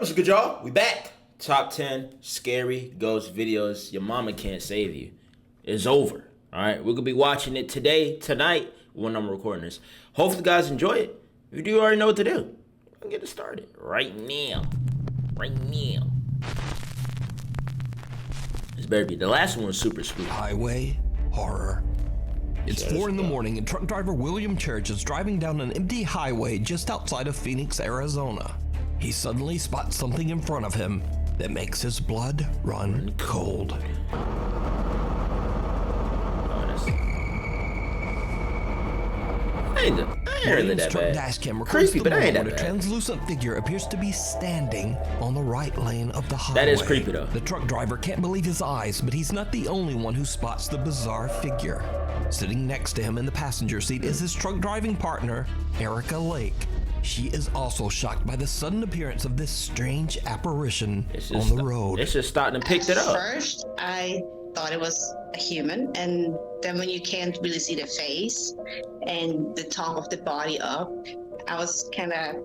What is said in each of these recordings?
What's good, y'all? We back. Top 10 scary ghost videos your mama can't save you. It's over. All right, we're gonna be watching it tonight when I'm recording this. Hopefully, you guys enjoy it. If you do, already know what to do. I'll get it started right now. This better be. The last one was super spooky. Highway horror. It's 4 in the morning and truck driver William Church is driving down an empty highway just outside of Phoenix, Arizona. He suddenly spots something in front of him that makes his blood run cold. I ain't really that bad. Dash cam Creepy, but I ain't that bad. A translucent figure appears to be standing on the right lane of the highway. That is creepy though. The truck driver can't believe his eyes, but he's not the only one who spots the bizarre figure. Sitting next to him in the passenger seat is his truck driving partner, Erica Lake. She is also shocked by the sudden appearance of this strange apparition on the road. It's just starting to pick it up. First, I thought it was a human, and then when you can't really see the face and the top of the body up, I was kind of,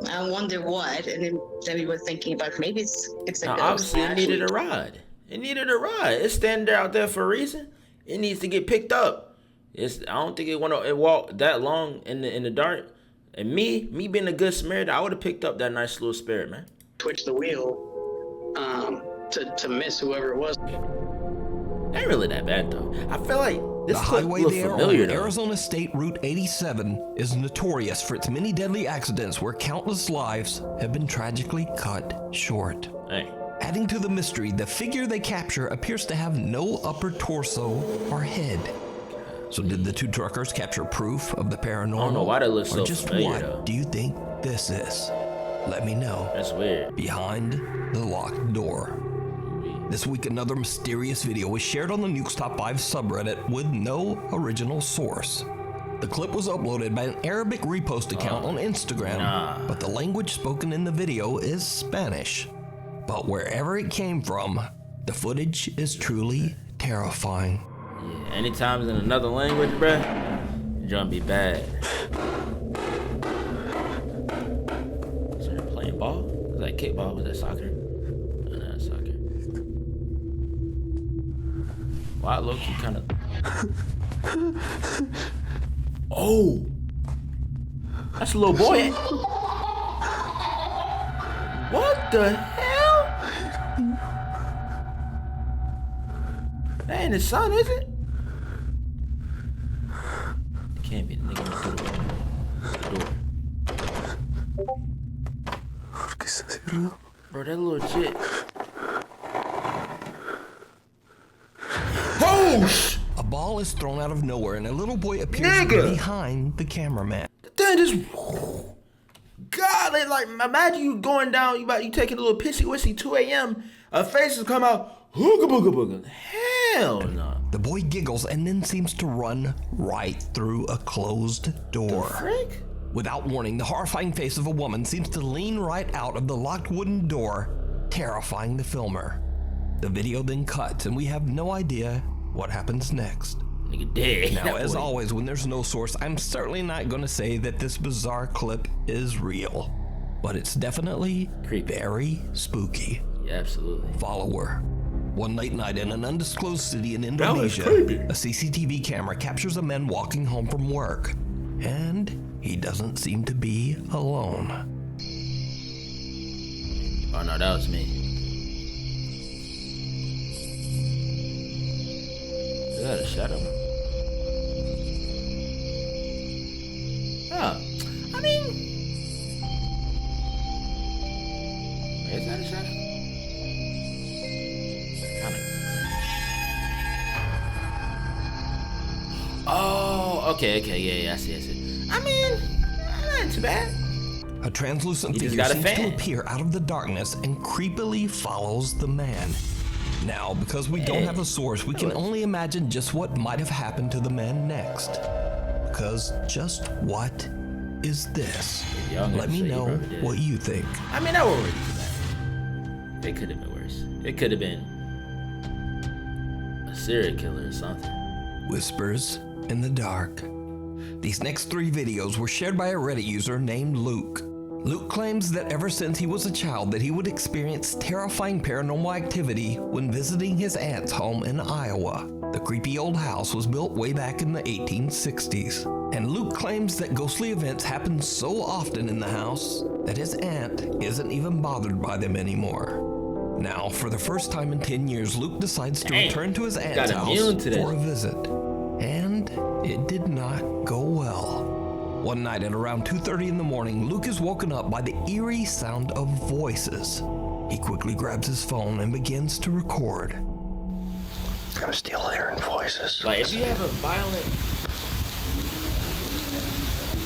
I wonder what, and then we were thinking about maybe it's a ghost. Obviously, it needed a ride. It's standing there out there for a reason. It needs to get picked up. I don't think it want to walk that long in the dark. And me being a good Samaritan, I would have picked up that nice little spirit, man. Twitch the wheel to miss whoever it was. Ain't really that bad though. I feel like this highway look there familiar on though. Arizona State Route 87 is notorious for its many deadly accidents where countless lives have been tragically cut short. Hey. Adding to the mystery, the figure they capture appears to have no upper torso or head. So did the two truckers capture proof of the paranormal? I don't know why that looks so or just familiar, what though. do you think this is? Let me know. That's weird. Behind the locked door. This week, another mysterious video was shared on the Nukes Top 5 subreddit with no original source. The clip was uploaded by an Arabic repost account on Instagram, but the language spoken in the video is Spanish. But wherever it came from, the footage is truly terrifying. Yeah, anytime it's in another language, bruh, it's gonna be bad. Is there playing ball? Was that kickball? Was that soccer? No, not soccer. Wow, low-key kind of... Oh! That's a little boy. What the hell? That ain't his son, is it? It can't be the nigga through the door. Bro, that little shit. Oh! A ball is thrown out of nowhere and a little boy appears behind the cameraman. That just... God, like imagine you going down, you taking a little pissy-wissy 2 a.m. A face has come out. Hooga booga booga. Hell no. The boy giggles and then seems to run right through a closed door. The frick? Without warning, the horrifying face of a woman seems to lean right out of the locked wooden door, terrifying the filmer. The video then cuts and we have no idea what happens next. Nigga dead. Now, as always, when there's no source, I'm certainly not going to say that this bizarre clip is real, but it's definitely very spooky. Yeah, absolutely. Follower. One late night in an undisclosed city in Indonesia, a CCTV camera captures a man walking home from work, and he doesn't seem to be alone. Oh no, that was me. Is that a shadow? Oh, I mean, is that a shadow? Oh, okay, yeah, I see. I mean, not too bad. A translucent figure seems to appear out of the darkness and creepily follows the man. Now, because we don't have a source, we can only imagine just what might have happened to the man next. Because just what is this? Let me know what you think. I mean, that wasn't really too bad. It could have been worse. It could have been a serial killer or something. Whispers in the dark. These next 3 videos were shared by a Reddit user named Luke. Luke claims that ever since he was a child that he would experience terrifying paranormal activity when visiting his aunt's home in Iowa. The creepy old house was built way back in the 1860s. And Luke claims that ghostly events happen so often in the house that his aunt isn't even bothered by them anymore. Now, for the first time in 10 years, Luke decides to return to his aunt's house for a visit. And it did not go well. One night at around 2:30 in the morning, Luke is woken up by the eerie sound of voices. He quickly grabs his phone and begins to record. I'm still hearing voices. Like, if you have a violent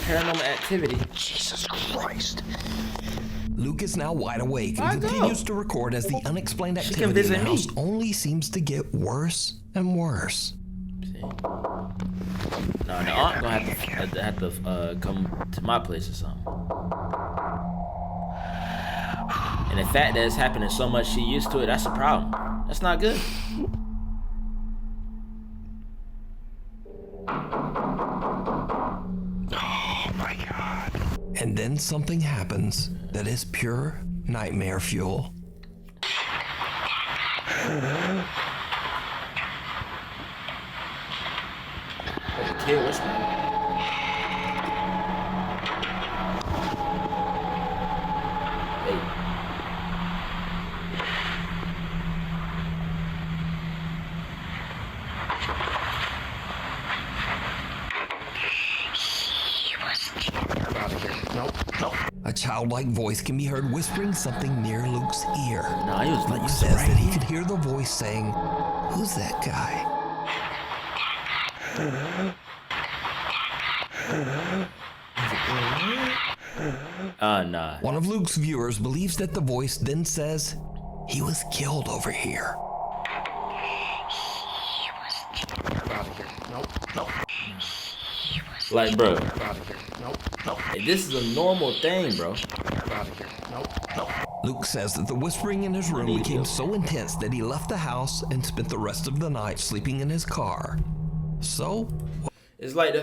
paranormal activity. Jesus Christ. Luke is now wide awake and continues to record as the unexplained activity in the house only seems to get worse and worse. No, the aunt gonna have to come to my place or something. And the fact that it's happening so much, she used to it. That's a problem. That's not good. Oh my God. And then something happens that is pure nightmare fuel. There's a kid whispering. Hey. A childlike voice can be heard whispering something near Luke's ear. No, he was like, Luke says that he could hear the voice saying, "Who's that guy?" Nah. One of Luke's viewers believes that the voice then says, "He was killed over here." Like, bro. Hey, this is a normal thing, bro. Luke says that the whispering in his room became so intense that he left the house and spent the rest of the night sleeping in his car. So, It's like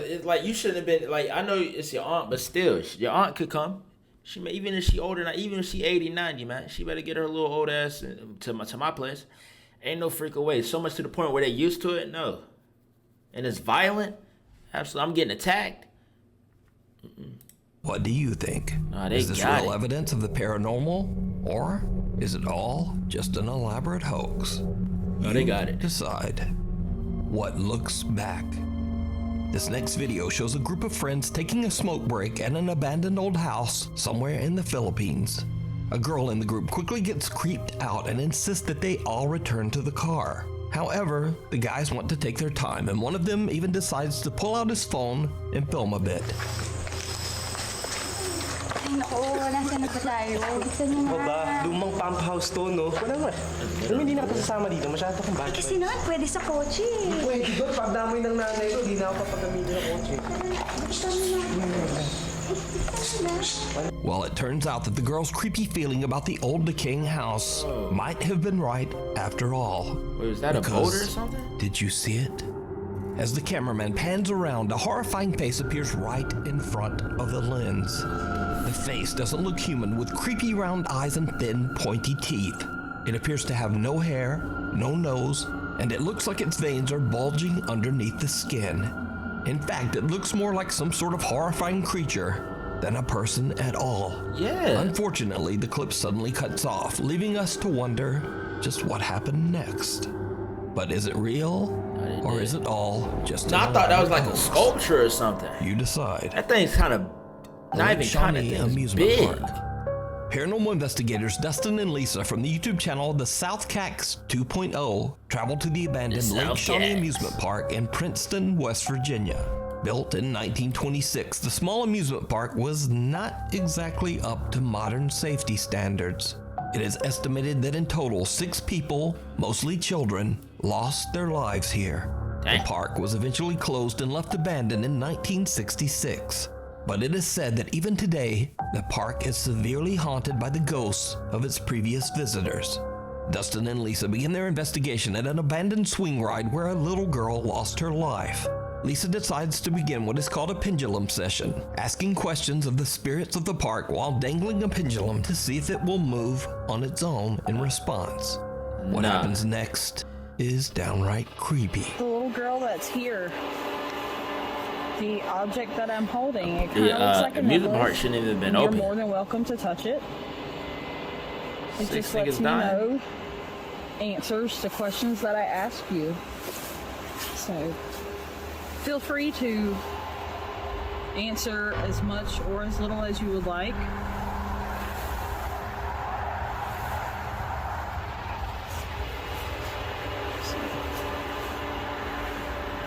you shouldn't have been, like, I know it's your aunt, but still, your aunt could come. She may, even if she older than, even if she 80, 90, man, she better get her little old ass to my place. Ain't no freaking way. So much to the point where they used to it, no. And it's violent. Absolutely, I'm getting attacked. what do you think? Nah, they is this got real it. evidence of the paranormal, or is it all just an elaborate hoax? No, they got it. Decide. What looks back? This next video shows a group of friends taking a smoke break at an abandoned old house somewhere in the Philippines. A girl in the group quickly gets creeped out and insists that they all return to the car. However, the guys want to take their time, and one of them even decides to pull out his phone and film a bit. Oo, nasa na pa tayo? Gusto niyo Ano ba? na. Lumang pump house to, no? Wala nga. Alam mo, hindi na kita sasama dito. Masyado kang bad. Kasi naman, pwede sa kotse. Pwede doon. Pag damoy ng nanay ko, hindi na ako papagamitin ng kotse. Gusto niyo na. Well, it turns out that the girl's creepy feeling about the old decaying house might have been right after all. Wait, was that a boat or something? Did you see it? As the cameraman pans around, a horrifying face appears right in front of the lens. The face doesn't look human, with creepy round eyes and thin, pointy teeth. It appears to have no hair, no nose, and it looks like its veins are bulging underneath the skin. In fact, it looks more like some sort of horrifying creature than a person at all. Yeah. Unfortunately, the clip suddenly cuts off, leaving us to wonder just what happened next. But is it real, or is it all just No, I thought that was like a sculpture or something. You decide. That thing's kind of, not even kind of, thing's big. Paranormal investigators Dustin and Lisa from the YouTube channel The Southcax 2.0 traveled to the abandoned Lake Shawnee Amusement Park in Princeton, West Virginia. Built in 1926, the small amusement park was not exactly up to modern safety standards. It is estimated that in total, 6 people, mostly children, lost their lives here. The park was eventually closed and left abandoned in 1966. But it is said that even today, the park is severely haunted by the ghosts of its previous visitors. Dustin and Lisa begin their investigation at an abandoned swing ride where a little girl lost her life. Lisa decides to begin what is called a pendulum session, asking questions of the spirits of the park while dangling a pendulum to see if it will move on its own in response. What happens next is downright creepy. The little girl that's here, the object that I'm holding, it kind of looks like a amusement park shouldn't even have been open. You're more than welcome to touch it. It just lets me know answers to questions that I ask you. So feel free to answer as much or as little as you would like.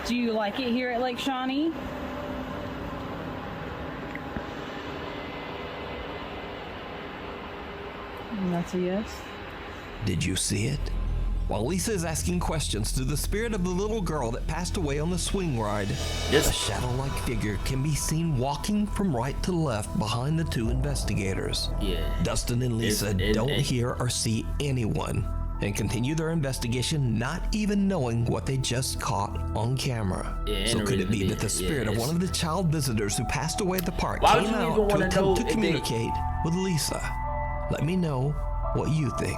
Do you like it here at Lake Shawnee? And that's a yes. Did you see it? While Lisa is asking questions to the spirit of the little girl that passed away on the swing ride, a shadow-like figure can be seen walking from right to left behind the two investigators. Dustin and Lisa don't hear or see anyone and continue their investigation, not even knowing what they just caught on camera. So could it be that the spirit of one of the child visitors who passed away at the park came out to attempt to communicate with Lisa? Let me know what you think.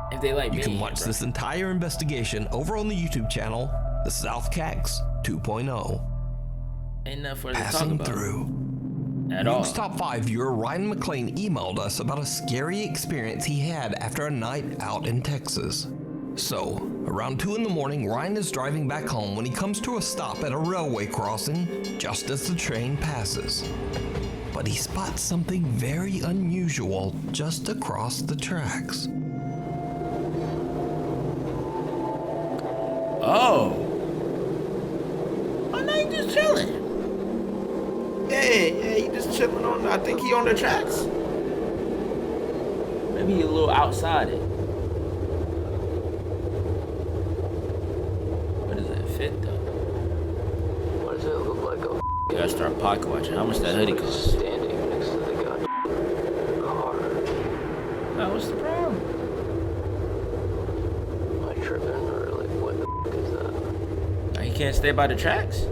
If they like you can watch this entire investigation over on the YouTube channel, the South Cax 2.0. Ain't nothing for us to talk Passing about through. at all. Nukes Top 5 viewer Ryan McLean emailed us about a scary experience he had after a night out in Texas. So, around 2 in the morning, Ryan is driving back home when he comes to a stop at a railway crossing just as the train passes. But he spots something very unusual just across the tracks. Oh, now you just chilling. Yeah, he just chilling on. I think he on the tracks. Maybe he a little outside it. What does that fit though? Why does it look like a You gotta start pocket watching. How much that hoodie cost? standing next to the goddamn car? Oh, what's the problem? Am I tripping or like what the is that? Now he can't stay by the tracks. He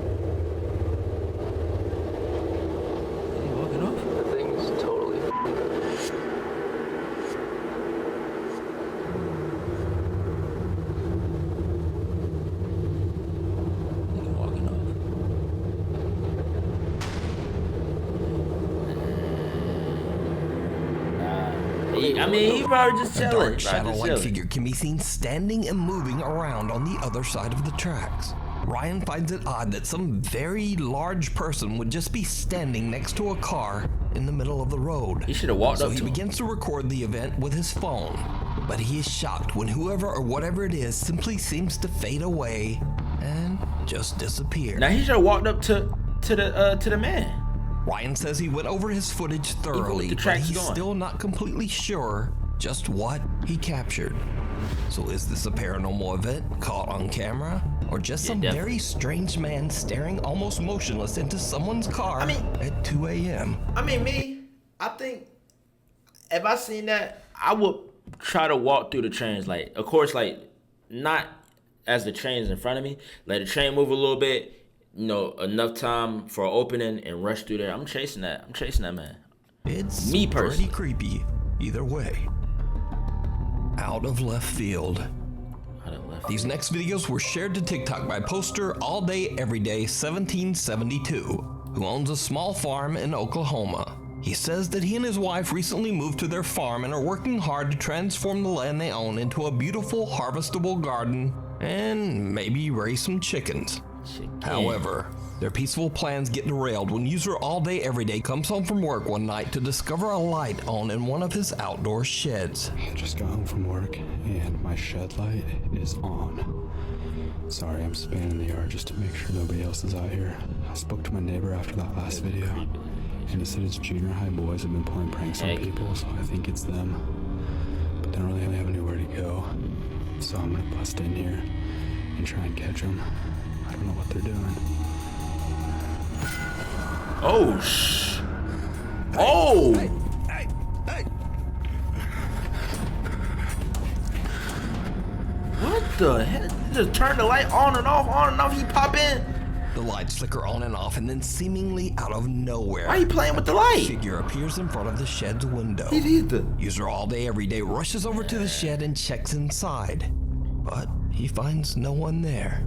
walking off. The thing's totally He walking off. I mean, he probably just A chilling. dark shadow-like figure can be seen standing and moving around on the other side of the tracks. Ryan finds it odd that some very large person would just be standing next to a car in the middle of the road. He should have walked So up he to him. begins to record the event with his phone. But he is shocked when whoever or whatever it is simply seems to fade away and just disappear. Now he should have walked up to the man. Ryan says he went over his footage thoroughly, but he's still not completely sure just what he captured. So is this a paranormal event caught on camera? Or just some very strange man staring almost motionless into someone's car at 2 a.m.? I think if I seen that, I would try to walk through the trains. Like, of course, like, not as the train's in front of me. Let the train move a little bit, you know, enough time for opening and rush through there. I'm chasing that man. It's me personally. Pretty creepy either way. Out of left field. These next videos were shared to TikTok by poster All Day Everyday 1772, who owns a small farm in Oklahoma. He says that he and his wife recently moved to their farm and are working hard to transform the land they own into a beautiful harvestable garden and maybe raise some chickens. However, their peaceful plans get derailed when user All Day Everyday comes home from work one night to discover a light on in one of his outdoor sheds. I just got home from work and my shed light is on. Sorry, I'm spanning the yard just to make sure nobody else is out here. I spoke to my neighbor after that last video and he said his junior high boys have been playing pranks on people, so I think it's them. But they don't really have anywhere to go. So I'm gonna bust in here and try and catch them. I don't know what they're doing. Oh, shh. Oh! Hey. What the hell? You just turn the light on and off, he pop in. The lights flicker on and off, and then seemingly out of nowhere, Why are you playing with the light? a figure appears in front of the shed's window. He did the. User All Day Every Day rushes over to the shed and checks inside, but he finds no one there.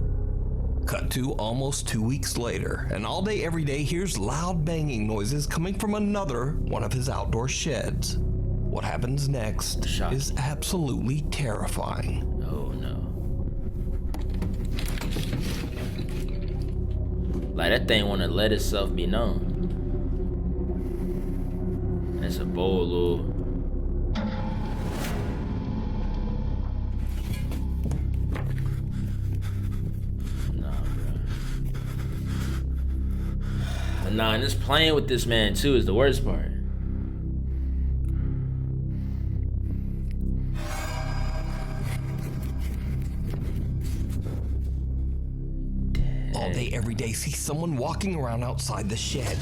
Cut to almost 2 weeks later, and All Day Every Day hears loud banging noises coming from another one of his outdoor sheds. What happens next is absolutely terrifying. Oh no. Like that thing wanna let itself be known. That's a bold little. Nah, and just playing with this man too is the worst part. All Day Every Day sees someone walking around outside the shed.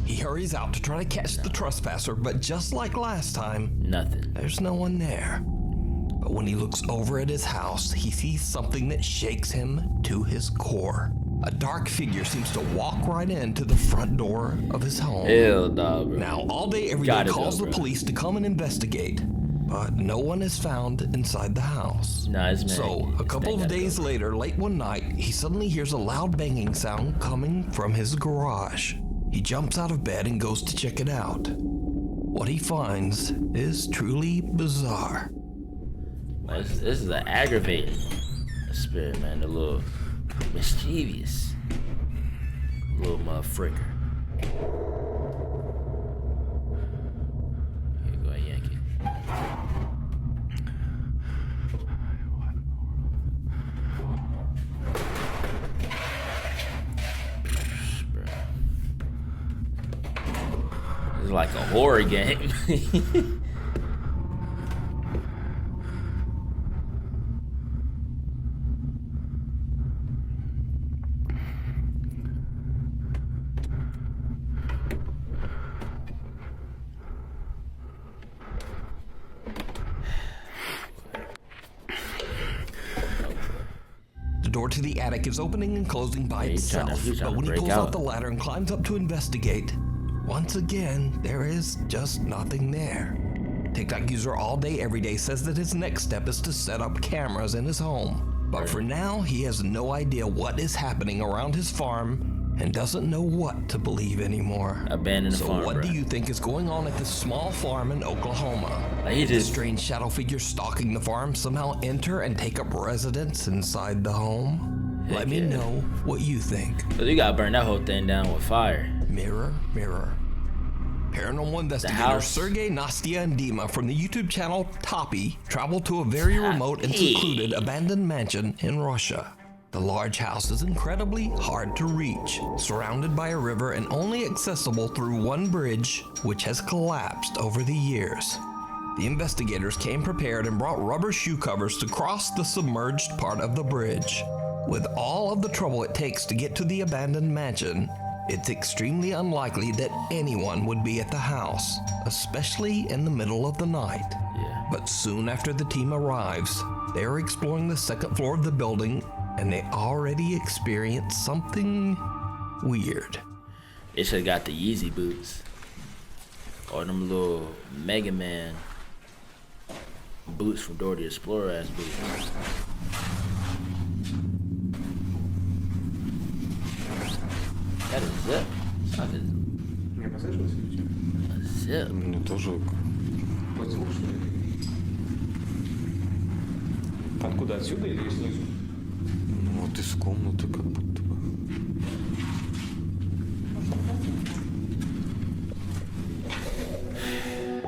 He hurries out to try to catch the trespasser, but just like last time, nothing. There's no one there. But when he looks over at his house, he sees something that shakes him to his core. A dark figure seems to walk right into the front door of his home. Hell nah, bro. Now, All Day Every Day calls the police to come and investigate, but no one is found inside the house. Nah, it's so, a couple of days later, late one night, he suddenly hears a loud banging sound coming from his garage. He jumps out of bed and goes to check it out. What he finds is truly bizarre. This is an aggravating spirit, man. A little mischievous little motherfucker. Here, go ahead, yank it. It's like a horror game. The door to the attic is opening and closing by itself, but when he pulls out the ladder and climbs up to investigate, once again, there is just nothing there. TikTok user All Day Every Day says that his next step is to set up cameras in his home. But for now, he has no idea what is happening around his farm and doesn't know what to believe anymore. Abandoned farm, So what bro. do you think is going on at this small farm in Oklahoma? Like he Did just- the strange shadow figure stalking the farm somehow enter and take up residence inside the home? Let me know what you think. Cause you gotta burn that whole thing down with fire. Mirror, mirror. Paranormal investigator house. Sergey, Nastya, and Dima from the YouTube channel Toppy traveled to a very remote and secluded abandoned mansion in Russia. The large house is incredibly hard to reach, surrounded by a river and only accessible through one bridge, which has collapsed over the years. The investigators came prepared and brought rubber shoe covers to cross the submerged part of the bridge. With all of the trouble it takes to get to the abandoned mansion, it's extremely unlikely that anyone would be at the house, especially in the middle of the night. Yeah. But soon after the team arrives, they are exploring the second floor of the building, and they already experience something weird. They should've got the Yeezy boots. Or them little Mega Man boots from Dora the Explorer ass boots. That is zip. That is Мне послышалось или что? zip. Мне тоже послышали. Откуда, отсюда или снизу? Ну вот из комнаты как будто бы.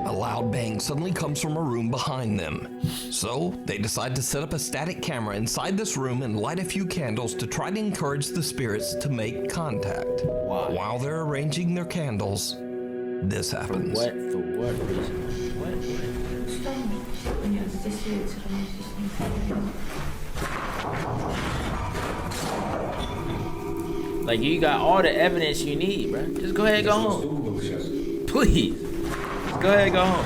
A loud bang suddenly comes from a room behind them. So they decide to set up a static camera inside this room and light a few candles to try to encourage the spirits to make contact. Why? While they're arranging their candles, this happens. What? For what reason? What? Like you got all the evidence you need, bro. Just go ahead and go home. Please. Just go ahead and go home.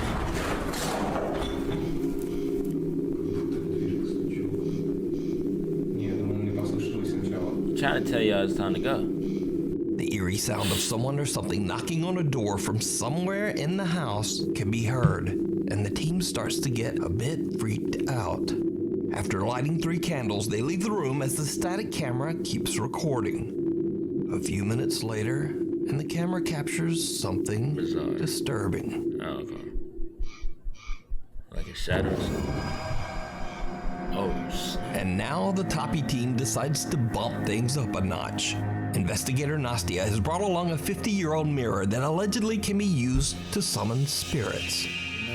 Не, я думаю, мне послышалось сначала. I'm trying to tell y'all it's time to go. sound of someone or something knocking on a door from somewhere in the house can be heard, and the team starts to get a bit freaked out. After lighting 3 candles, they leave the room as the static camera keeps recording. A few minutes later, and the camera captures something disturbing. Oh, okay. Like a shadow. Oh, snap. And now the Toppy team decides to bump things up a notch. Investigator Nastia has brought along a 50-year-old mirror that allegedly can be used to summon spirits.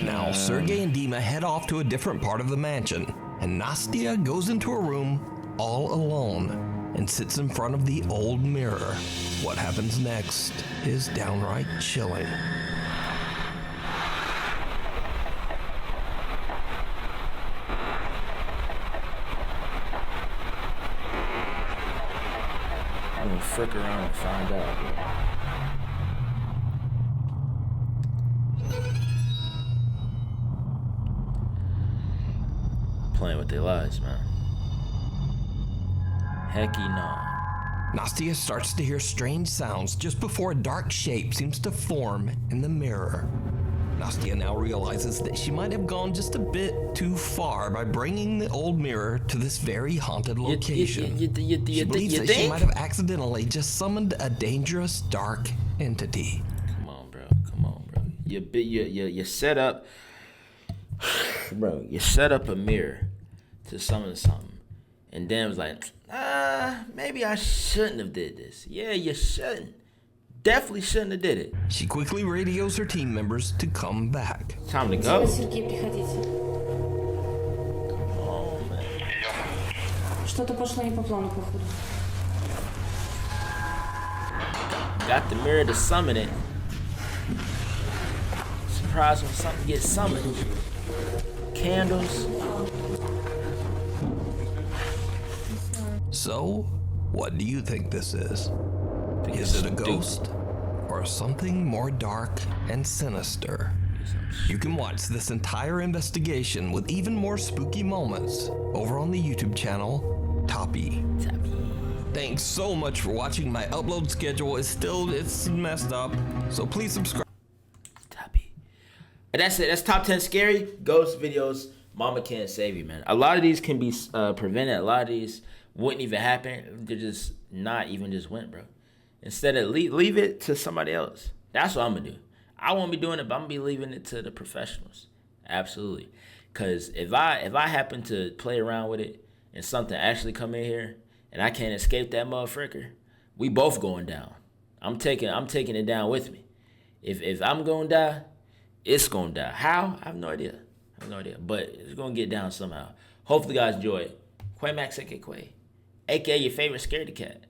Now, Sergey and Dima head off to a different part of the mansion, and Nastia goes into a room all alone and sits in front of the old mirror. What happens next is downright chilling. I'm gonna frick around and find out, bro. Playing with their lives, man. Hecky no. Nastia starts to hear strange sounds just before a dark shape seems to form in the mirror. Nastia now realizes that she might have gone just a bit too far by bringing the old mirror to this very haunted location. She believes that she might have accidentally just summoned a dangerous dark entity. Come on, bro. Come on, bro. You set up, bro. You set up a mirror to summon something, and then was like, maybe I shouldn't have did this. Yeah, you shouldn't. Definitely shouldn't have did it. She quickly radios her team members to come back. Time to go. Сергей, приходите. Oh, man. Что-то пошло не по плану, походу. Got the mirror to summon it. Surprised when something gets summoned. Candles. So, what do you think this is? Is it a ghost or something more dark and sinister? You can watch this entire investigation with even more spooky moments over on the YouTube channel Toppy. Thanks so much for watching. My upload schedule is it's messed up, so please subscribe. Toppy. And that's it. That's top 10 scary ghost videos. Mama can't save you, man. A lot of these can be prevented. A lot of these wouldn't even happen. They're just not even just went, bro. Instead of leave it to somebody else. That's what I'm gonna do. I won't be doing it, but I'm gonna be leaving it to the professionals. Absolutely. Cause if I happen to play around with it and something actually come in here and I can't escape that motherfucker, we both going down. I'm taking it down with me. If I'm gonna die, it's gonna die. How? I have no idea. But it's gonna get down somehow. Hopefully you guys enjoy it. QuayMax, aka your favorite scaredy cat.